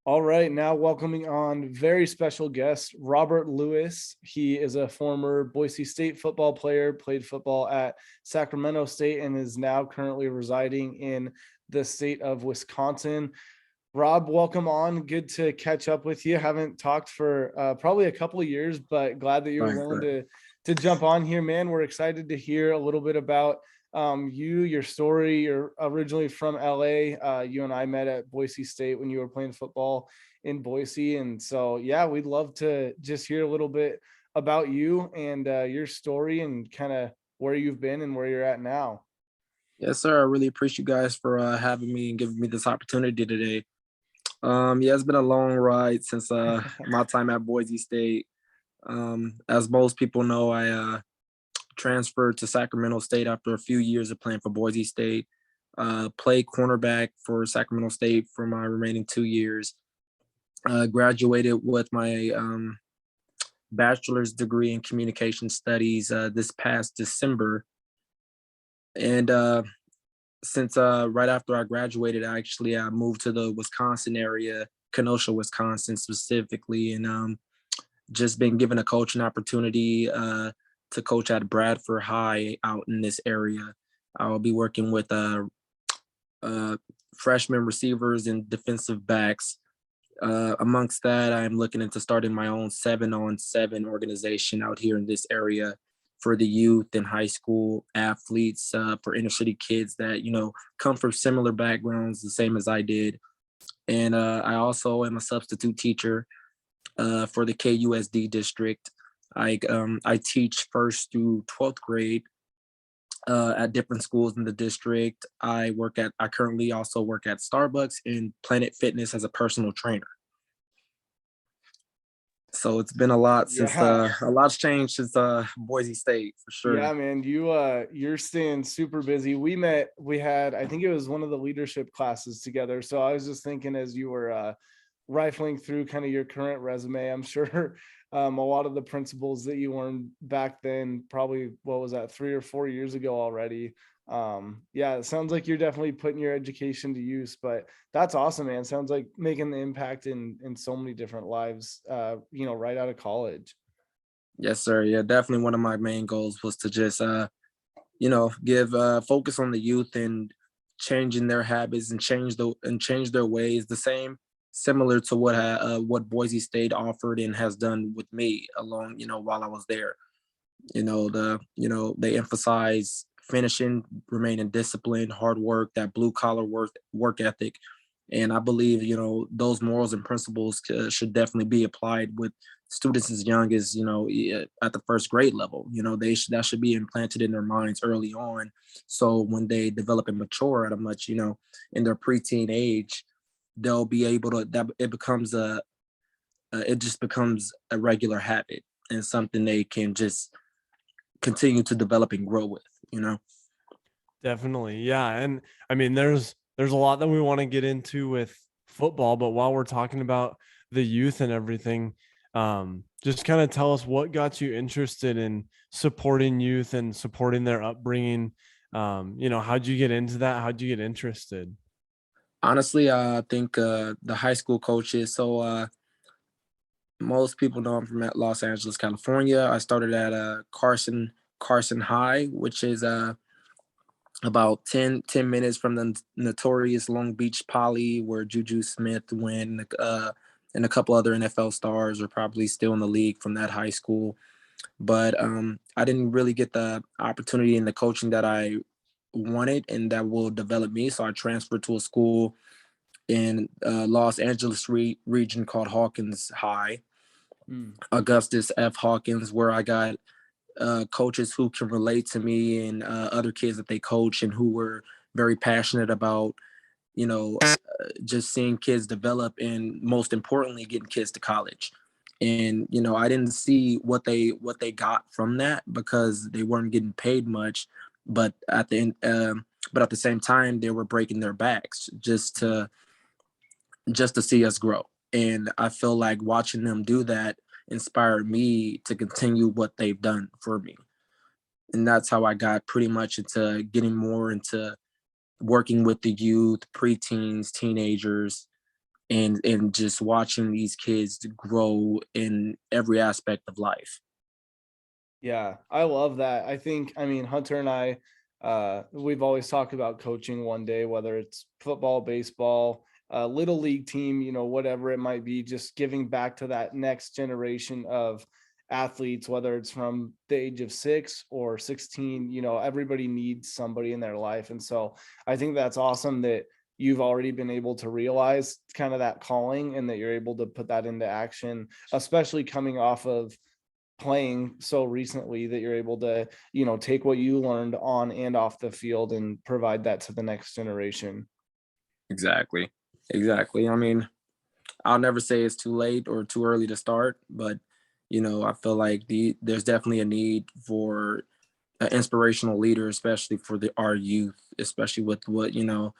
All right, now welcoming on very special guest, Robert Lewis. He is a former Boise State football player, played football at Sacramento State, and is now currently residing in the state of Wisconsin. Rob, welcome on. Good to catch up with you. Haven't talked for probably a couple of years, but glad that you were Right, willing right. to jump on here, man. We're excited to hear a little bit about your story. You're originally from LA. You and I met at Boise State when you were playing football in Boise, and so yeah, we'd love to just hear a little bit about you and your story and kind of where you've been and where you're at now. Yes, sir. I really appreciate you guys for having me and giving me this opportunity today. Yeah, it's been a long ride since my time at Boise State. As most people know, I transferred to Sacramento State after a few years of playing for Boise State. Played cornerback for Sacramento State for my remaining 2 years. Graduated with my bachelor's degree in communication studies this past December, and since right after I graduated, I moved to the Wisconsin area, Kenosha, Wisconsin specifically, and just been given a coaching opportunity to coach at Bradford High out in this area. I'll be working with uh, freshman receivers and defensive backs. Amongst that, I'm looking into starting my own 7-on-7 organization out here in this area for the youth and high school athletes, for inner city kids that come from similar backgrounds, the same as I did. And I also am a substitute teacher for the KUSD district. I teach first through 12th grade at different schools in the district. I currently also work at Starbucks and Planet Fitness as a personal trainer. So it's been a lot since Yeah. a lot's changed since Boise State for Yeah, sure. man, you're staying super busy. We had, I think it was one of the leadership classes together. So I was just thinking as you were rifling through kind of your current resume, I'm sure a lot of the principles that you learned back then, probably what was that, 3 or 4 years ago already. Yeah, it sounds like you're definitely putting your education to use, but that's awesome, man. Sounds like making the impact in so many different lives right out of college. Yes, sir. Yeah, definitely one of my main goals was to just give focus on the youth and changing their habits and change their ways. The same similar to what Boise State offered and has done with me along, while I was there. They emphasize finishing, remaining disciplined, hard work, that blue collar work ethic. And I believe, those morals and principles should definitely be applied with students as young as, at the first grade level. That should be implanted in their minds early on. So when they develop and mature at a much, in their preteen age, they'll be able to, that it just becomes a regular habit and something they can just continue to develop and grow with. Definitely. Yeah. And I mean, there's a lot that we want to get into with football, but while we're talking about the youth and everything, just kind of tell us what got you interested in supporting youth and supporting their upbringing. How'd you get into that? How'd you get interested? Honestly, I think the high school coaches. So most people know I'm from Los Angeles, California. I started at Carson High, which is about ten minutes from the notorious Long Beach Poly, where Juju Smith went, and a couple other NFL stars are probably still in the league from that high school. But I didn't really get the opportunity in the coaching that I wanted and that will develop me. So I transferred to a school in Los Angeles region called Hawkins High, Mm. Augustus F. Hawkins, where I got coaches who can relate to me and other kids that they coach and who were very passionate about, just seeing kids develop and most importantly, getting kids to college. And I didn't see what they got from that because they weren't getting paid much, but at the same time, they were breaking their backs just to see us grow. And I feel like watching them do that inspired me to continue what they've done for me. And that's how I got pretty much into getting more into working with the youth, preteens, teenagers, and just watching these kids grow in every aspect of life. Yeah, I love that. I mean, Hunter and I, we've always talked about coaching one day, whether it's football, baseball, little league team, whatever it might be, just giving back to that next generation of athletes, whether it's from the age of 6 or 16, everybody needs somebody in their life. And so I think that's awesome that you've already been able to realize kind of that calling and that you're able to put that into action, especially coming off of playing so recently that you're able to, take what you learned on and off the field and provide that to the next generation. Exactly. Exactly. I mean, I'll never say it's too late or too early to start, but I feel like there's definitely a need for an inspirational leader, especially for our youth, especially with what the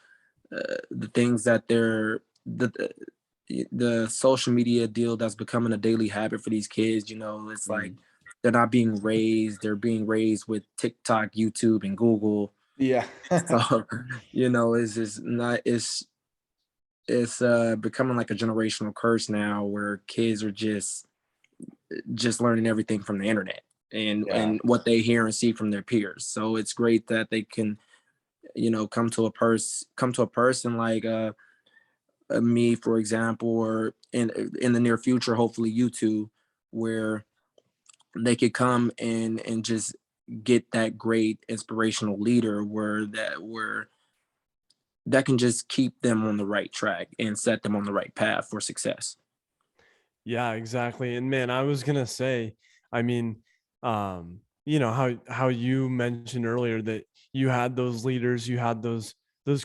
things that the social media deal that's becoming a daily habit for these kids. It's like Mm. they're not being raised; they're being raised with TikTok, YouTube, and Google. Yeah. So it's just not it's becoming like a generational curse now, where kids are just learning everything from the internet Yeah. and what they hear and see from their peers. So it's great that they can come to a person like me, for example, or in the near future, hopefully you two, where they could come and just get that great inspirational leader where that can just keep them on the right track and set them on the right path for success. Yeah, exactly. And man, I was gonna say, I mean, how you mentioned earlier that you had those leaders, you had those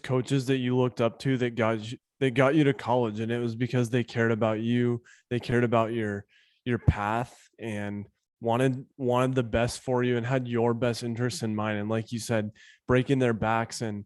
coaches that you looked up to that got you to college, and it was because they cared about you, they cared about your path and wanted the best for you and had your best interests in mind. And like you said, breaking their backs and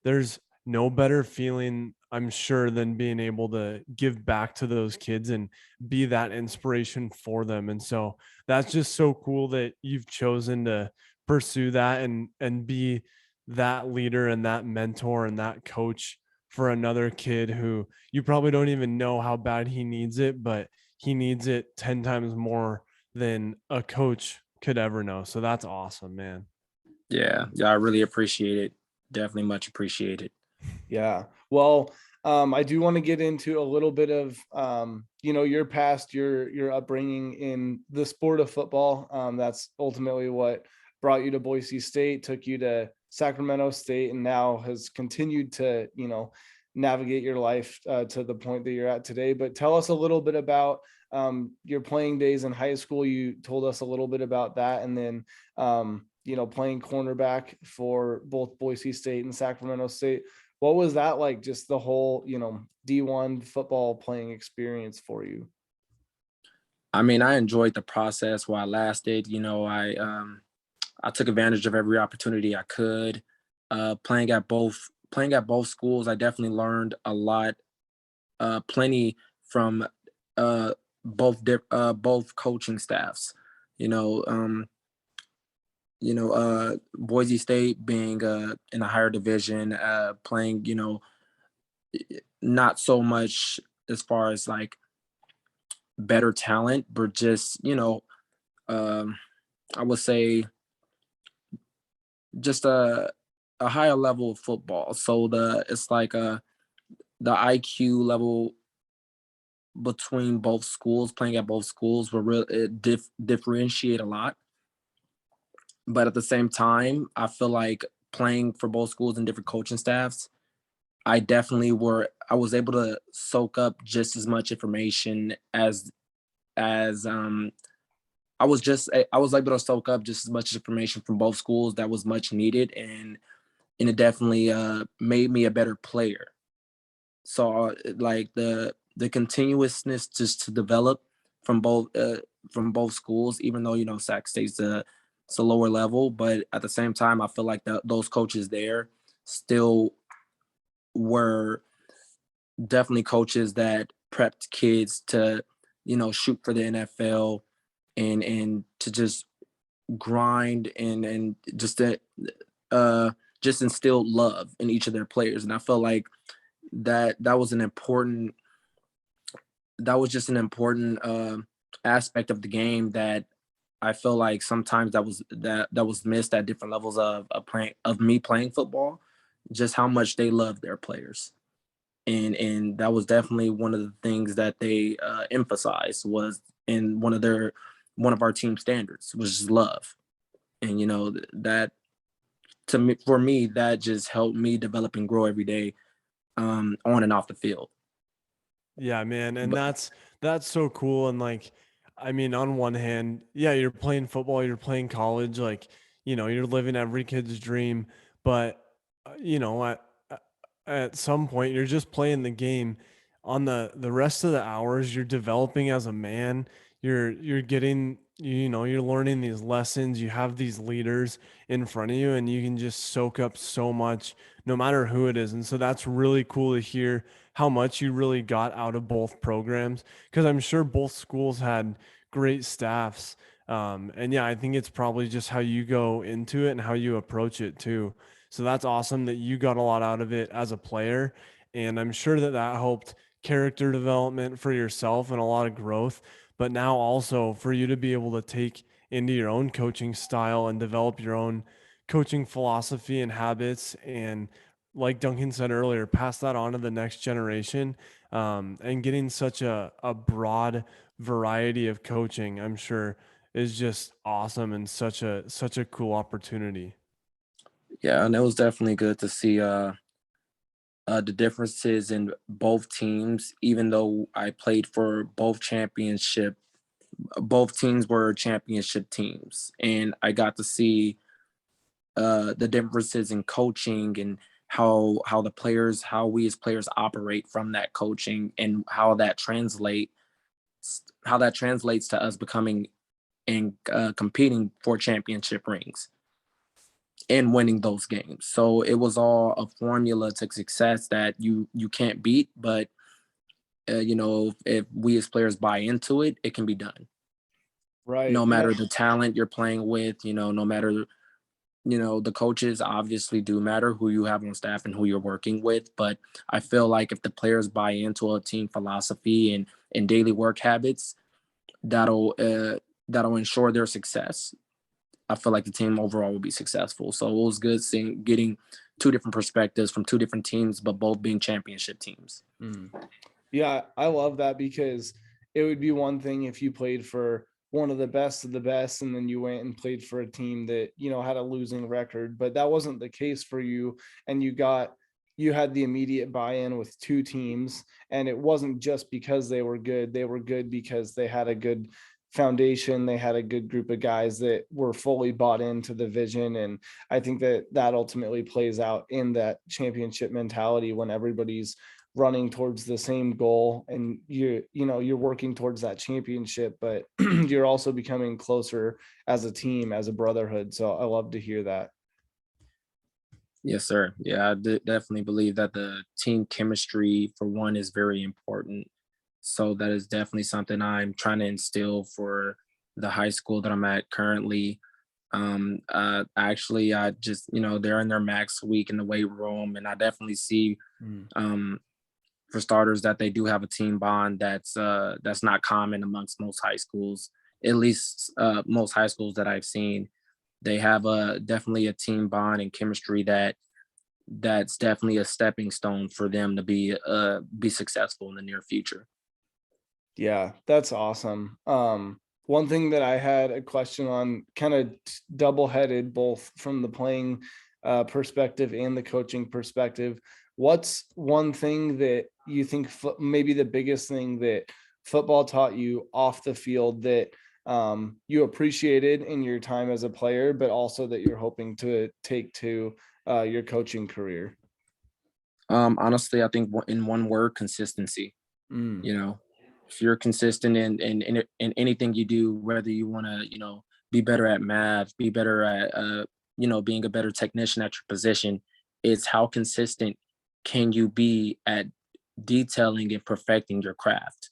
there's no better feeling, I'm sure, than being able to give back to those kids and be that inspiration for them. And so that's just so cool that you've chosen to pursue that and be that leader and that mentor and that coach for another kid who you probably don't even know how bad he needs it, but he needs it 10 times more than a coach could ever know. So that's awesome, man. Yeah, yeah, I really appreciate it. Definitely much appreciated. Yeah. Well, I do want to get into a little bit of, your past, your upbringing in the sport of football. That's ultimately what brought you to Boise State, took you to Sacramento State, and now has continued to, navigate your life to the point that you're at today. But tell us a little bit about your playing days in high school. You told us a little bit about that, and then playing cornerback for both Boise State and Sacramento State. What was that like, just the whole, D1 football playing experience for you? I mean, I enjoyed the process while it lasted. I took advantage of every opportunity I could. Playing at both schools, I definitely learned a lot, plenty from uh, both coaching staffs. You know, um, Boise State being in a higher division, playing, not so much as far as like better talent, but just, um, I would say just a higher level of football. So it's like the IQ level between both schools, playing at both schools, will really differentiate a lot. But at the same time, I feel like playing for both schools and different coaching staffs, I was able to soak up just as much information as I was able to soak up just as much information from both schools that was much needed, and it definitely made me a better player. So like the continuousness just to develop from both schools, even though Sac State's it's a lower level, but at the same time, I feel like those coaches there still were definitely coaches that prepped kids to shoot for the NFL and to just grind and uh just instill love in each of their players. And I felt like that was an important that was just an important aspect of the game that I feel like sometimes that was missed at different levels of me playing football, just how much they love their players. And that was definitely one of the things that they emphasized was in one of our team standards was just love. And that to me for me that just helped me develop and grow every day on and off the field. Yeah, man, and But that's so cool. And like, I mean, on one hand, yeah, you're playing football, you're playing college, like, you're living every kid's dream. But at some point, you're just playing the game. On the rest of the hours, you're developing as a man. You're getting, you're learning these lessons. You have these leaders in front of you, and you can just soak up so much, no matter who it is. And so that's really cool to hear how much you really got out of both programs, because I'm sure both schools had great staffs. And yeah, I think it's probably just how you go into it and how you approach it too. So that's awesome that you got a lot out of it as a player. And I'm sure that that helped character development for yourself and a lot of growth. But now also for you to be able to take into your own coaching style and develop your own coaching philosophy and habits, and like Duncan said earlier, pass that on to the next generation, and getting such a broad variety of coaching, I'm sure, is just awesome and such a cool opportunity. yeah, and it was definitely good to see the differences in both teams. Even though I played for both teams were championship teams, and I got to see the differences in coaching and how how we as players operate from that coaching, and how that translates to us becoming and competing for championship rings and winning those games. So it was all a formula to success that you can't beat, but if we as players buy into it, it can be done. Right. No Yeah. matter the talent you're playing with, no matter the coaches obviously do matter who you have on staff and who you're working with, but I feel like if the players buy into a team philosophy and daily work habits, that'll that'll ensure their success. I feel like the team overall will be successful. So it was good getting two different perspectives from two different teams, but both being championship teams. Mm. Yeah, I love that, because it would be one thing if you played for one of the best, and then you went and played for a team that, had a losing record, but that wasn't the case for you. And you had the immediate buy-in with two teams, and it wasn't just because they were good. They were good because they had a good foundation. They had a good group of guys that were fully bought into the vision. And I think that that ultimately plays out in that championship mentality when everybody's running towards the same goal, and you're working towards that championship, but you're also becoming closer as a team, as a brotherhood. So I love to hear that. Yes, sir. Yeah, definitely believe that the team chemistry, for one, is very important. So that is definitely something I'm trying to instill for the high school that I'm at currently. Actually, I just, they're in their max week in the weight room, and I definitely see, Mm. for starters, that they do have a team bond that's not common amongst most high schools. At least most high schools that I've seen, they have a definitely a team bond and chemistry that's definitely a stepping stone for them to be successful in the near future. Yeah, that's awesome. One thing that I had a question on, kind of double headed, both from the playing perspective and the coaching perspective. What's one thing that you think, maybe the biggest thing that football taught you off the field, that you appreciated in your time as a player, but also that you're hoping to take to your coaching career? Honestly, I think in one word, consistency. Mm. You know, if you're consistent in anything you do, whether you want to, be better at math, be better at, being a better technician at your position, it's how consistent can you be at detailing and perfecting your craft.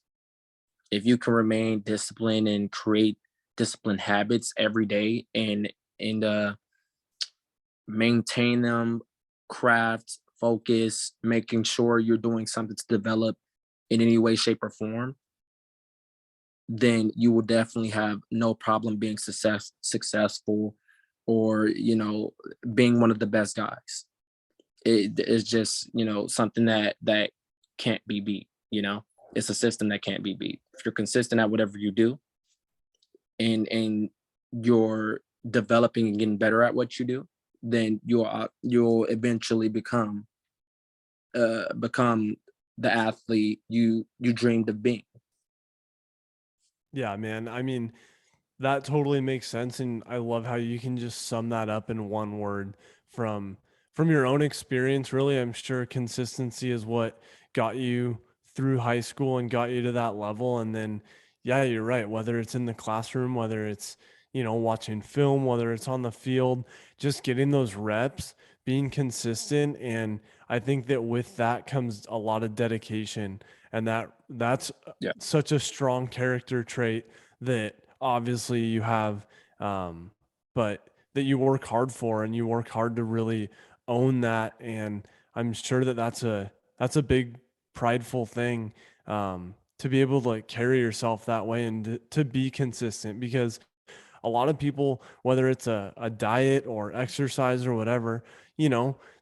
If you can remain disciplined and create disciplined habits every day and maintain them, craft focus, making sure you're doing something to develop in any way, shape, or form, then you will definitely have no problem being successful, or being one of the best guys. It is just something that can't be beat. It's a system that can't be beat. If you're consistent at whatever you do, and you're developing and getting better at what you do, then you'll eventually become the athlete you dreamed of being. Yeah, man. I mean, that totally makes sense, and I love how you can just sum that up in one word from your own experience. Really, I'm sure consistency is what got you through high school and got you to that level. And then, yeah, you're right. Whether it's in the classroom, whether it's watching film, whether it's on the field, just getting those reps, being consistent, and I think that with that comes a lot of dedication, and that's Yeah, such a strong character trait that obviously you have, but that you work hard for, and you work hard to really own that. And I'm sure that that's a big prideful thing, to be able to like carry yourself that way and to be consistent, because a lot of people, whether it's a diet or exercise or whatever,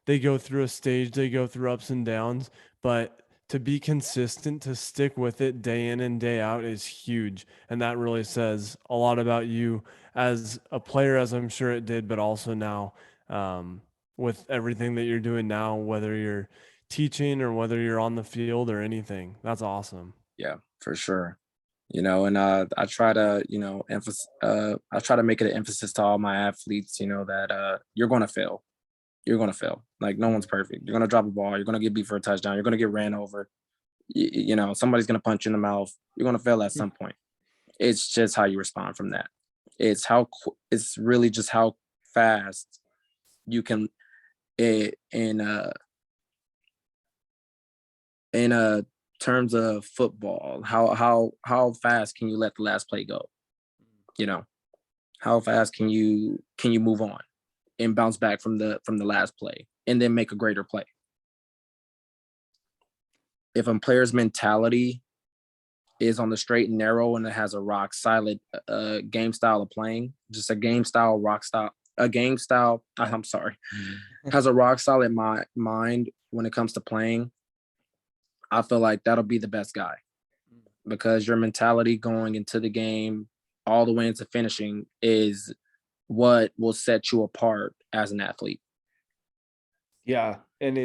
they go through a stage, they go through ups and downs, but to be consistent, to stick with it day in and day out is huge. And that really says a lot about you as a player, as I'm sure it did, but also now, um, with everything that you're doing now, whether you're teaching or whether you're on the field or anything. That's awesome. yeah, for sure. And I try to, I try to make it an emphasis to all my athletes, that you're gonna fail. You're gonna fail. Like, no one's perfect. You're gonna drop a ball, you're gonna get beat for a touchdown, you're gonna get ran over, somebody's gonna punch you in the mouth. You're gonna fail at some point. It's just how you respond from that. It's really just how fast you can, eh, in uh in terms of football, how fast can you let the last play go? You know, how fast can you move on and bounce back from the last play and then make a greater play? If a player's mentality is on the straight and narrow and it has a rock solid game style of playing, just a game style rock style, a game style. I'm sorry, has a rock solid mind when it comes to playing. I feel like that'll be the best guy, because your mentality going into the game all the way into finishing is what will set you apart as an athlete. Yeah, and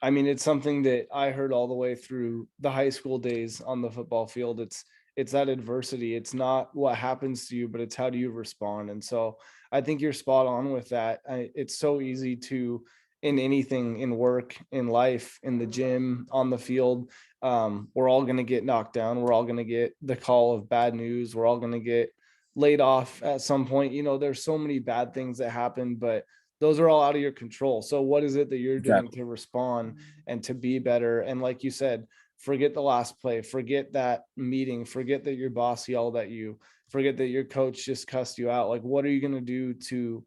I mean, it's something that I heard all the way through the high school days on the football field. It's that adversity. It's not what happens to you, but it's how do you respond. And so I think you're spot on with that. It's so easy to, in anything, in work, in life, in the gym, on the field, we're all going to get knocked down. We're all going to get the call of bad news. We're all going to get laid off at some point. There's so many bad things that happen, but those are all out of your control. So what is it that you're doing Exactly. to respond and to be better? And like you said, forget the last play, forget that meeting, forget that your boss yelled at you, forget that your coach just cussed you out. Like, what are you going to do to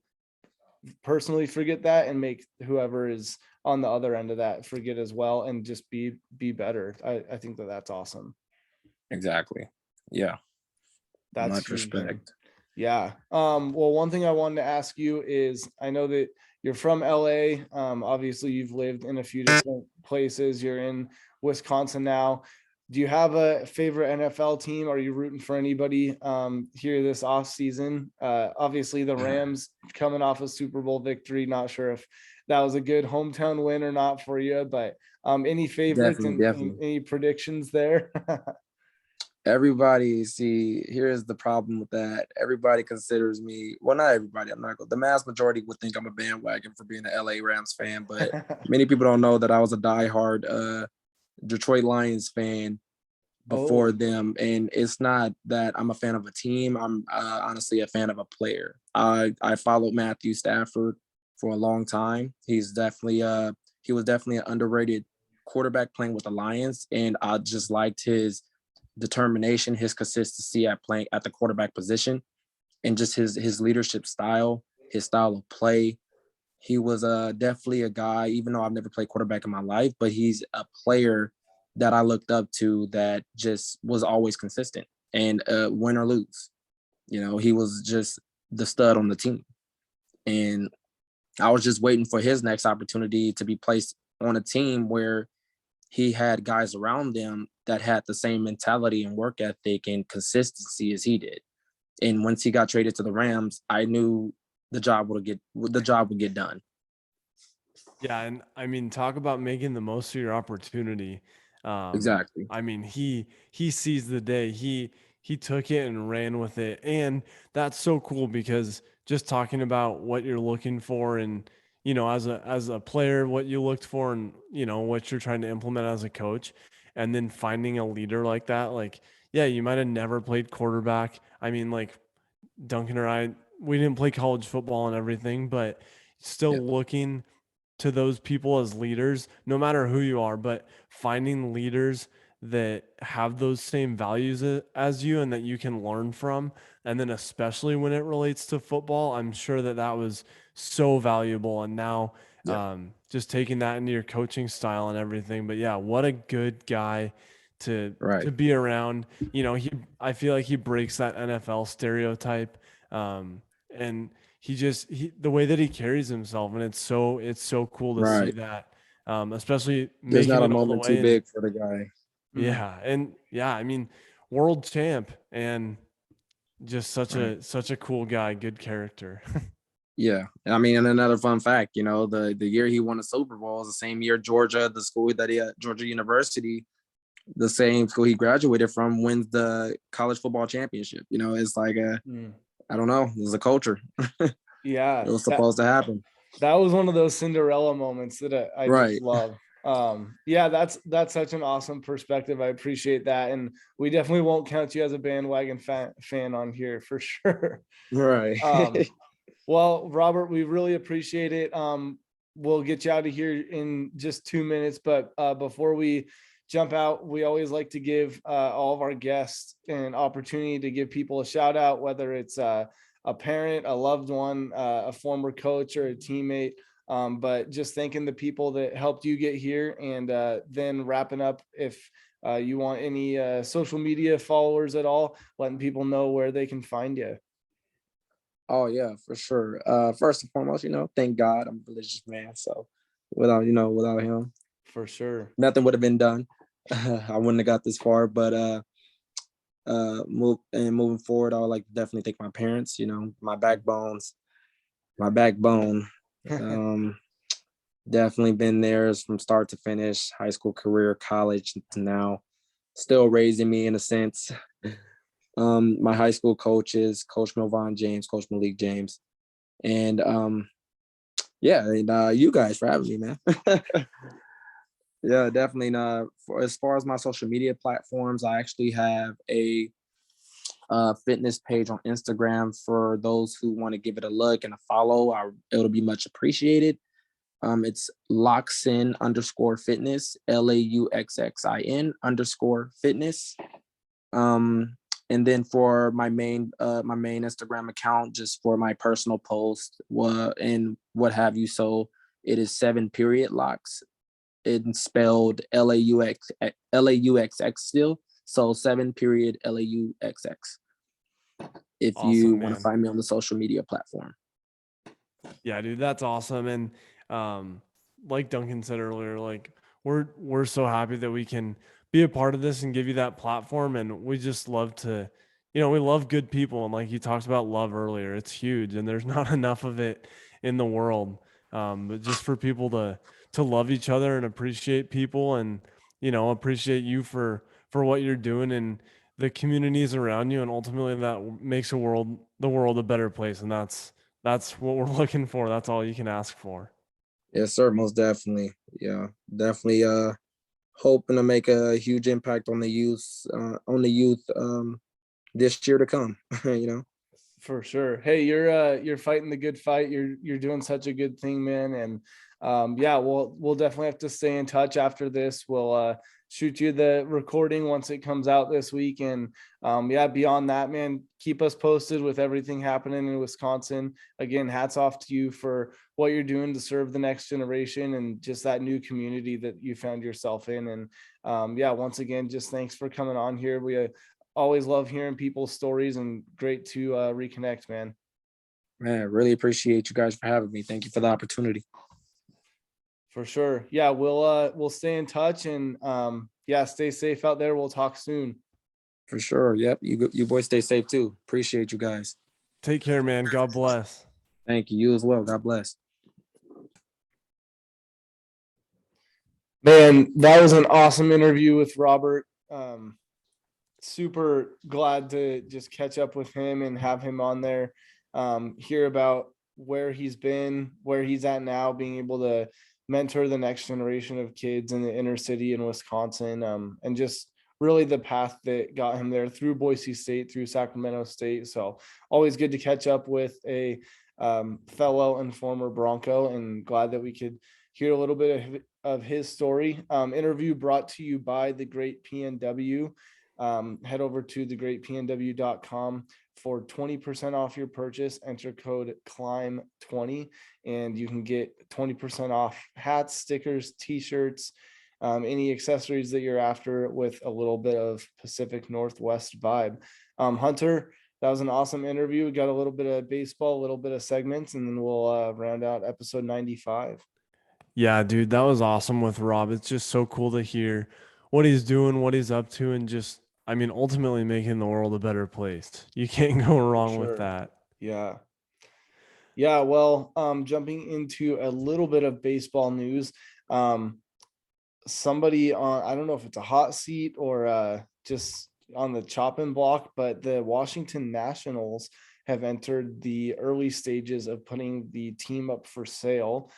personally forget that and make whoever is on the other end of that forget as well, and just be better? I think that that's awesome. Exactly. Yeah. That's Much huge, man. respect. Yeah. Well, one thing I wanted to ask you is, I know that you're from LA. Obviously you've lived in a few different places. You're in Wisconsin now. Do you have a favorite NFL team? Are you rooting for anybody here this off season? Obviously the Rams coming off a Super Bowl victory. Not sure if that was a good hometown win or not for you, but any favorites Definitely, and definitely. any predictions there? Everybody, see, here's the problem with that. Everybody considers me, well, not everybody, I'm not going, the mass majority would think I'm a bandwagon for being an LA Rams fan, but many people don't know that I was a diehard Detroit Lions fan before Oh, them. And it's not that I'm a fan of a team. I'm honestly a fan of a player. I followed Matthew Stafford for a long time. He was definitely an underrated quarterback playing with the Lions, and I just liked his determination, his consistency at playing at the quarterback position, and just his leadership style, his style of play. He was definitely a guy, even though I've never played quarterback in my life, but he's a player that I looked up to that just was always consistent and win or lose. You know, he was just the stud on the team. And I was just waiting for his next opportunity to be placed on a team where he had guys around them that had the same mentality and work ethic and consistency as he did. And once he got traded to the Rams, I knew the job would get done. Yeah, and I mean, talk about making the most of your opportunity. Exactly. I mean, he sees the day. He took it and ran with it. And that's so cool because just talking about what you're looking for and as a player, what you looked for and what you're trying to implement as a coach, and then finding a leader like that, like, yeah, you might have never played quarterback. I mean, like Duncan or I, we didn't play college football and everything, but Yeah. still looking to those people as leaders, no matter who you are, but finding leaders that have those same values as you and that you can learn from. And then, especially when it relates to football, I'm sure that that was so valuable. And now, Yeah. just taking that into your coaching style and everything. But yeah, what a good guy to Right. be around. I feel like he breaks that NFL stereotype. And the way that he carries himself, and it's so cool to see Right. that, especially There's making not a it all the moment too way. And big for the guy. Mhm. yeah, and yeah, I mean, world champ and just such Right. a cool guy, good character. Yeah. I mean, and another fun fact, the year he won the Super Bowl is the same year Georgia, the school that Georgia University, the same school he graduated from, wins the college football championship. It's like Mm. I don't know, there's a culture. It Yeah, was that supposed to happen. that was one of those Cinderella moments that I just Right. love. Yeah, that's such an awesome perspective. I appreciate that, and we definitely won't count you as a bandwagon fan on here for sure. Right. Um, well, Robert, we really appreciate it. We'll get you out of here in just 2 minutes, but before we jump out, we always like to give all of our guests an opportunity to give people a shout out, whether it's a parent, a loved one, a former coach, or a teammate. But just thanking the people that helped you get here, and then wrapping up if you want any social media followers at all, letting people know where they can find you. Oh yeah, for sure. First and foremost, thank God I'm a religious man. So without him, For sure. nothing would have been done. I wouldn't have got this far. But moving forward, I would like to definitely thank my parents, my backbone. Um, definitely been theirs from start to finish, high school career, college to now, still raising me in a sense. My high school coaches, Coach Milvon James, Coach Malik James, and yeah, and you guys for having me, man. Yeah, definitely. For as far as my social media platforms, I actually have a fitness page on Instagram for those who want to give it a look and a follow. It'll be much appreciated. It's Lauxin_fitness, LAUXXIN_fitness. And then for my main Instagram account, just for my personal post, and what have you. So it is 7 locks. It's spelled LAUXX still. So 7 LAUXX. If you Awesome, want to man. find me on the social media platform. Yeah, dude, that's awesome. And like Duncan said earlier, like we're so happy that we can be a part of this and give you that platform. And we just love to, we love good people. And like you talked about love earlier, it's huge, and there's not enough of it in the world. But just for people to love each other and appreciate people, and appreciate you for what you're doing and the communities around you, and ultimately that makes the world a better place. And that's what we're looking for. That's all you can ask for. Yes, sir. Most definitely. Yeah, definitely. Hoping to make a huge impact on the youth this year to come. you know. For sure. Hey, you're fighting the good fight. You're doing such a good thing, man. And yeah, we'll definitely have to stay in touch after this. We'll shoot you the recording once it comes out this week. And yeah, beyond that, man, keep us posted with everything happening in Wisconsin. Again, hats off to you for what you're doing to serve the next generation and just that new community that you found yourself in. And yeah, once again, just thanks for coming on here. We always love hearing people's stories, and great to reconnect, man. Man, really appreciate you guys for having me. Thank you for the opportunity. For sure. Yeah, we'll stay in touch, and yeah, stay safe out there. We'll talk soon. For sure. Yep. You boys stay safe too. Appreciate you guys. Take care, man. God bless. Thank you. You as well. God bless. Man, that was an awesome interview with Robert. Super glad to just catch up with him and have him on there. Hear about where he's been, where he's at now, being able to mentor the next generation of kids in the inner city in Wisconsin, and just really the path that got him there through Boise State, through Sacramento State. So always good to catch up with a fellow and former Bronco, and glad that we could hear a little bit of his story. Interview brought to you by the Great PNW. Head over to thegreatpnw.com for 20% off your purchase. Enter code CLIMB20 and you can get 20% off hats, stickers, t-shirts, any accessories that you're after with a little bit of Pacific Northwest vibe. Hunter, that was an awesome interview. We got a little bit of baseball, a little bit of segments, and then we'll round out episode 95. Yeah, dude, that was awesome with Rob. It's just so cool to hear what he's doing, what he's up to, and just, I mean, ultimately making the world a better place. You can't go wrong with Sure. that. Yeah. Yeah, well, jumping into a little bit of baseball news. Somebody on, I don't know if it's a hot seat or just on the chopping block, but the Washington Nationals have entered the early stages of putting the team up for sale.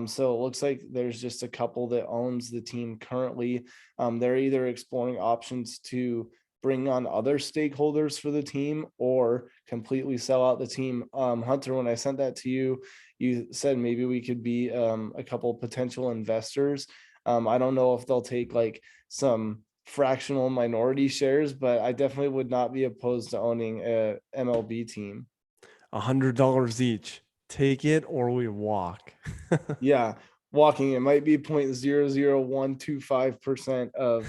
So it looks like there's just a couple that owns the team currently. They're either exploring options to bring on other stakeholders for the team or completely sell out the team. Hunter, when I sent that to you, you said maybe we could be a couple potential investors. I don't know if they'll take like some fractional minority shares, but I definitely would not be opposed to owning a MLB team. $100 each. Take it or we walk. Yeah, walking it might be 0.00125% of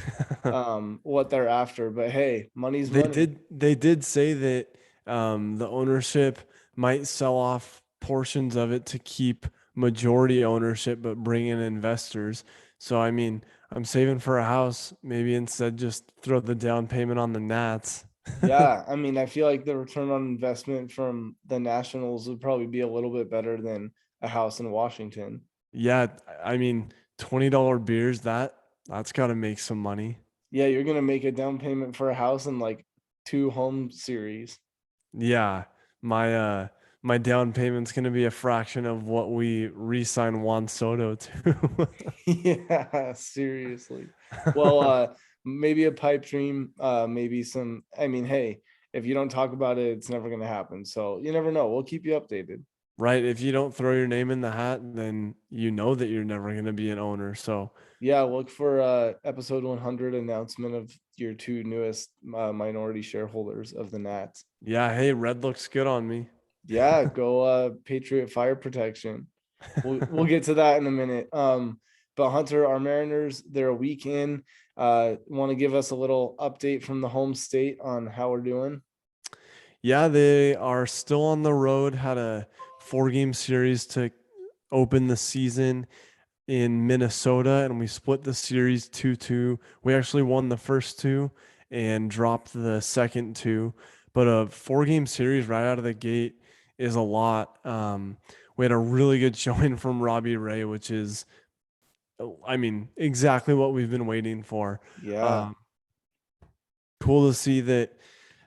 what they're after, but hey, money's money. They did say that the ownership might sell off portions of it to keep majority ownership, but bring in investors. So I mean, I'm saving for a house. Maybe instead just throw the down payment on the Nats. Yeah, I mean, I feel like the return on investment from the Nationals would probably be a little bit better than a house in Washington. Yeah, I mean, $20 beers, that's got to make some money. Yeah, you're gonna make a down payment for a house in like 2 home series. Yeah, my my down payment's going to be a fraction of what we re-sign Juan Soto to. Yeah, seriously. Well, maybe a pipe dream, maybe some, I mean, hey, if you don't talk about it, it's never gonna happen. So you never know. We'll keep you updated. Right, if you don't throw your name in the hat, then you know that you're never going to be an owner. So, Yeah, look for episode 100 announcement of your 2 newest minority shareholders of the Nats. yeah, hey, red looks good on me. Yeah, go Patriot Fire Protection. We'll get to that in a minute. But Hunter, our Mariners, they're a week in. Want to give us a little update from the home state on how we're doing? Yeah, they are still on the road, had a 4-game series to open the season in Minnesota, and we split the series 2-2. We actually won the first 2 and dropped the second 2, but a 4-game series right out of the gate is a lot. We had a really good showing from Robbie Ray, which is, I mean, exactly what we've been waiting for. Yeah. Um, cool to see that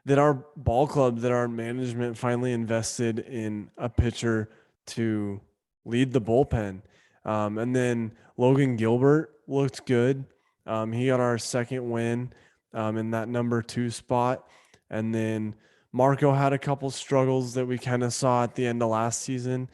our ball club, that our management finally invested in a pitcher to lead the bullpen. And then Logan Gilbert looked good. He got our second win in that number 2 spot. And then Marco had a couple struggles that we kind of saw at the end of last season.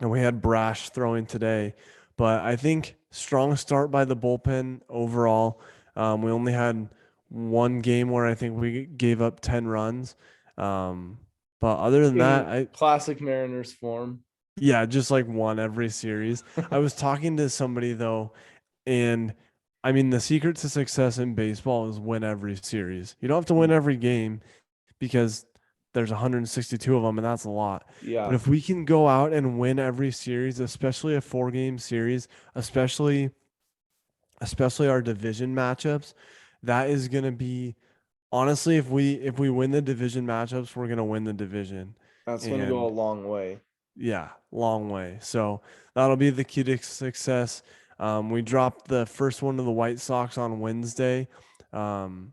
and we had Brash throwing today. But I think strong start by the bullpen overall. We only had one game where I think we gave up 10 runs. But other than that, In classic Mariners form. yeah, just like one every series. I was talking to somebody though, and I mean, the secret to success in baseball is win every series. You don't have to win every game because there's 162 of them, and that's a lot. But Yeah, if we can go out and win every series, especially a 4-game series, especially our division matchups, that is going to be honestly, if we win the division matchups, we're going to win the division. that's going to go a And long way. yeah, long way. So that'll be the key to success. We dropped the first one to the White Sox on Wednesday. On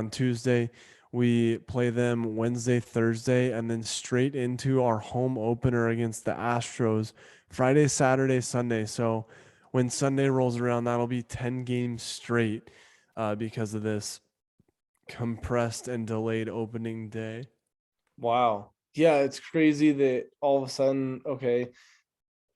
Tuesday. We play them Wednesday, Thursday, and then straight into our home opener against the Astros Friday, Saturday, Sunday. So when Sunday rolls around, that'll be 10 games straight because of this compressed and delayed opening day. Wow. Yeah, it's crazy that all of a sudden, okay,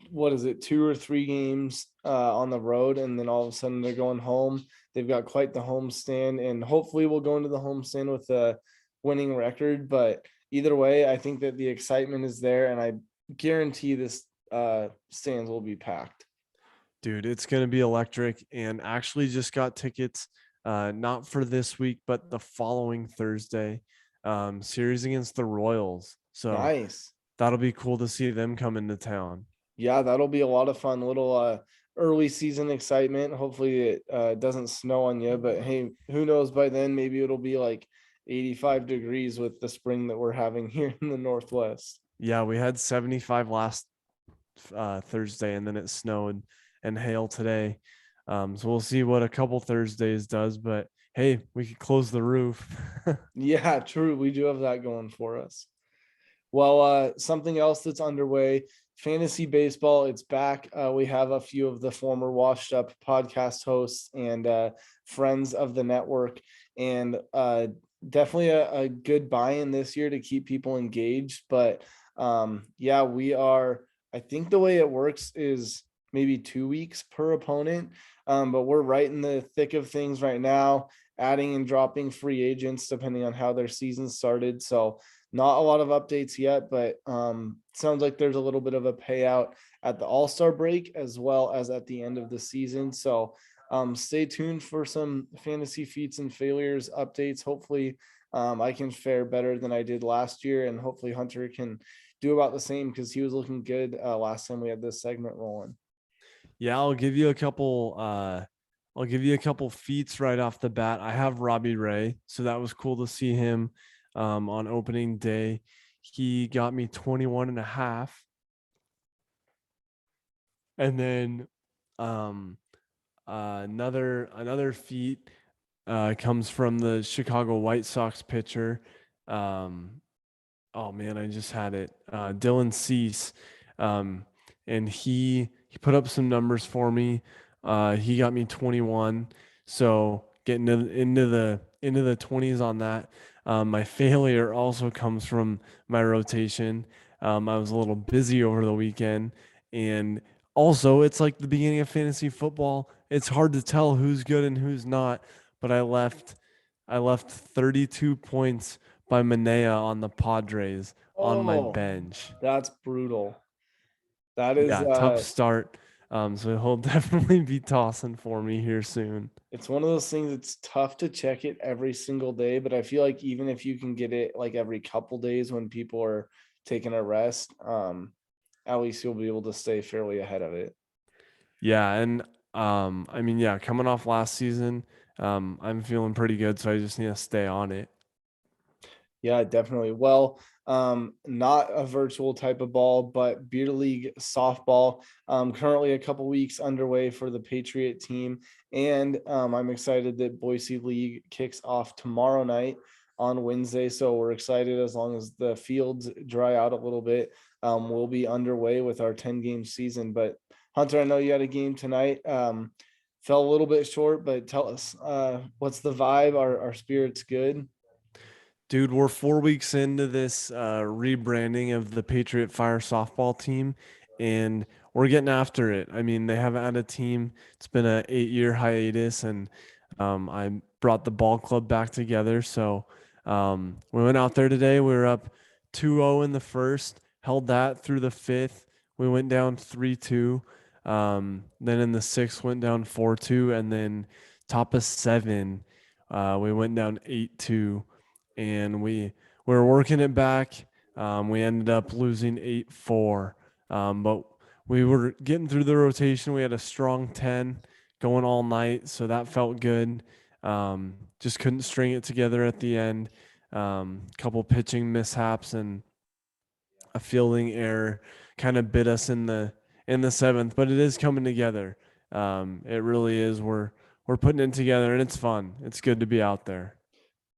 what is it, 2 or 3 games on the road, and then all of a sudden they're going home. They've got quite the homestand, and hopefully we'll go into the homestand with a winning record. But either way, I think that the excitement is there, and I guarantee this stands will be packed. Dude, it's going to be electric. And actually, just got tickets, not for this week, but the following Thursday, series against the Royals. So Nice. that'll be cool to see them come into town. Yeah, that'll be a lot of fun. Little early season excitement. Hopefully it doesn't snow on you, but hey, who knows by then maybe it'll be like 85 degrees with the spring that we're having here in the Northwest. Yeah, we had 75 last Thursday, and then it snowed and hail today. So we'll see what a couple Thursdays does. But hey, we could close the roof. Yeah, true. We do have that going for us. Well, something else that's underway, fantasy baseball, it's back. We have a few of the former washed up podcast hosts and friends of the network, and definitely a good buy-in this year to keep people engaged. But yeah, we are, I think the way it works is maybe 2 weeks per opponent. But we're right in the thick of things right now, adding and dropping free agents depending on how their season started. So not a lot of updates yet, but sounds like there's a little bit of a payout at the All-Star break as well as at the end of the season. So stay tuned for some fantasy feats and failures updates. Hopefully I can fare better than I did last year, and hopefully Hunter can do about the same because he was looking good last time we had this segment rolling. Yeah, I'll give you a couple. I'll give you a couple feats right off the bat. I have Robbie Ray, so that was cool to see him on opening day. He got me 21 and a half. And then um, another feat comes from the Chicago White Sox pitcher. Um, oh man, I just had it. Dylan Cease, and he put up some numbers for me. He got me 21, so getting into the 20s on that. My failure also comes from my rotation. I was a little busy over the weekend, and also it's like the beginning of fantasy football. It's hard to tell who's good and who's not. But I left 32 points by Manea on the Padres on my Oh, bench. that's brutal. That is Yeah, tough start. So he'll definitely be tossing for me here soon. it's one of those things. It's tough to check it every single day, but I feel like even if you can get it like every couple days when people are taking a rest, at least you'll be able to stay fairly ahead of it. Yeah, and yeah, coming off last season, I'm feeling pretty good, so I just need to stay on it. Yeah, definitely. Well, not a virtual type of ball, but beer league softball. Currently a couple weeks underway for the Patriot team, and I'm excited that Boise League kicks off tomorrow night on Wednesday. So we're excited as long as the fields dry out a little bit. We'll be underway with our 10-game season. But Hunter, I know you had a game tonight. Fell a little bit short, but tell us, what's the vibe? Our spirits good? Dude, we're 4 weeks into this rebranding of the Patriot Fire softball team, and we're getting after it. I mean, they haven't had a team. It's been a 8-year hiatus, and I brought the ball club back together. So we went out there today. We were up 2-0 in the first, held that through the fifth. We went down 3-2. Then in the sixth, went down 4-2, and then top of seven, we went down 8-2, and we were working it back. We ended up losing 8-4. But we were getting through the rotation. We had a strong 10 going all night, so that felt good. Just couldn't string it together at the end. Couple pitching mishaps and a fielding error kind of bit us in the seventh, but it is coming together. It really is. We're putting it together, and it's fun. It's good to be out there.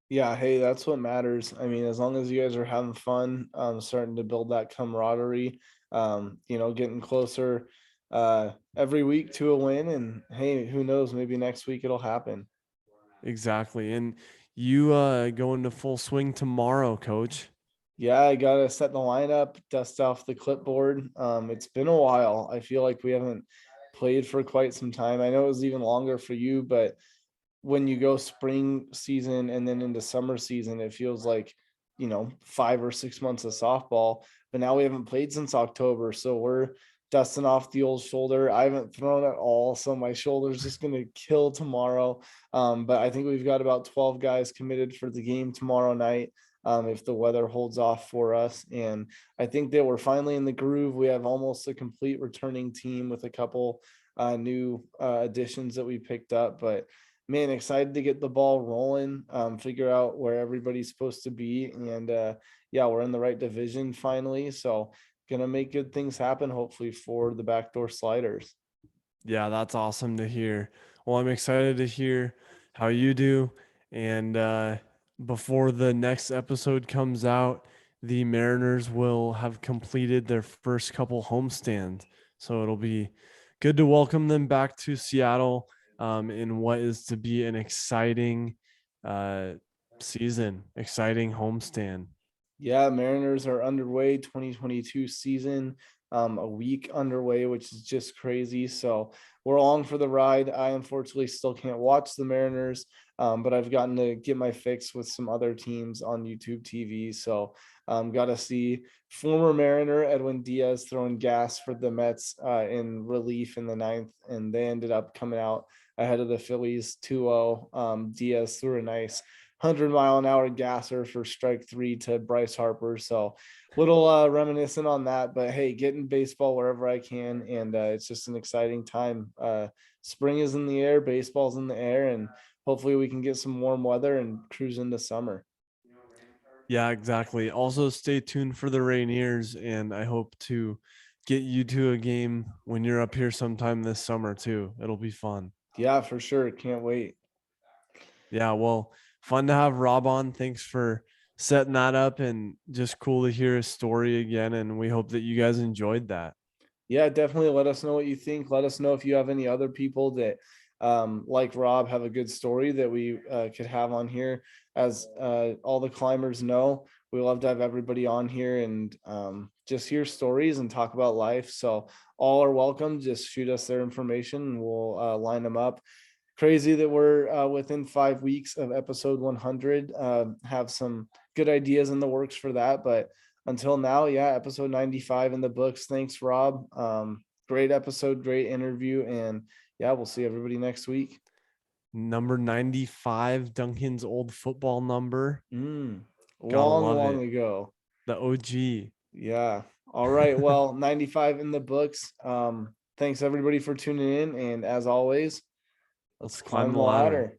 Yeah, hey, that's what matters. I mean, as long as you guys are having fun, starting to build that camaraderie, getting closer every week to a win. And hey, who knows, maybe next week it'll happen. Exactly. And you go into full swing tomorrow, coach. Yeah, I gotta set the lineup, dust off the clipboard. It's been a while. I feel like we haven't played for quite some time. I know it was even longer for you, but when you go spring season and then into summer season, it feels like, 5 or 6 months of softball. But now we haven't played since October. So we're dusting off the old shoulder. I haven't thrown at all. So my shoulder's just gonna kill tomorrow. But I think we've got about 12 guys committed for the game tomorrow night. If the weather holds off for us. And I think that we're finally in the groove. We have almost a complete returning team with a couple new additions that we picked up. But man, excited to get the ball rolling, figure out where everybody's supposed to be. And yeah, we're in the right division finally. So gonna make good things happen, hopefully, for the backdoor sliders. Yeah, that's awesome to hear. Well, I'm excited to hear how you do. And before the next episode comes out, the Mariners will have completed their first couple homestands. So it'll be good to welcome them back to Seattle in what is to be an exciting uh, season, exciting homestand. Yeah, Mariners are underway, 2022 season, a week underway, which is just crazy. So we're along for the ride. I unfortunately still can't watch the Mariners, but I've gotten to get my fix with some other teams on YouTube TV. So got to see former Mariner Edwin Diaz throwing gas for the Mets in relief in the ninth, and they ended up coming out ahead of the Phillies 2-0. Diaz threw a nice 100-mile-an-hour gasser for strike three to Bryce Harper. So little reminiscent on that, but hey, getting baseball wherever I can. And it's just an exciting time. Spring is in the air, baseball's in the air, and hopefully we can get some warm weather and cruise into summer. Yeah, exactly. Also, stay tuned for the Rainiers, and I hope to get you to a game when you're up here sometime this summer too. It'll be fun. Yeah, for sure. Can't wait. Yeah, well, fun to have Rob on. Thanks for setting that up, and just cool to hear his story again. And we hope that you guys enjoyed that. Yeah, definitely let us know what you think. Let us know if you have any other people that like Rob have a good story that we could have on here. As all the climbers know, we love to have everybody on here and just hear stories and talk about life. So all are welcome. Just shoot us their information and we'll line them up. Crazy that we're within 5 weeks of episode 100. Have some good ideas in the works for that, but until now, yeah, episode 95 in the books. Thanks, Rob. Great episode, great interview, and yeah, we'll see everybody next week. Number 95, Duncan's old football number. Gotta Long, love long it. ago. The OG. Yeah. All right. Well, 95 in the books. Thanks everybody for tuning in, and as always, let's Let's climb climb the the ladder. ladder.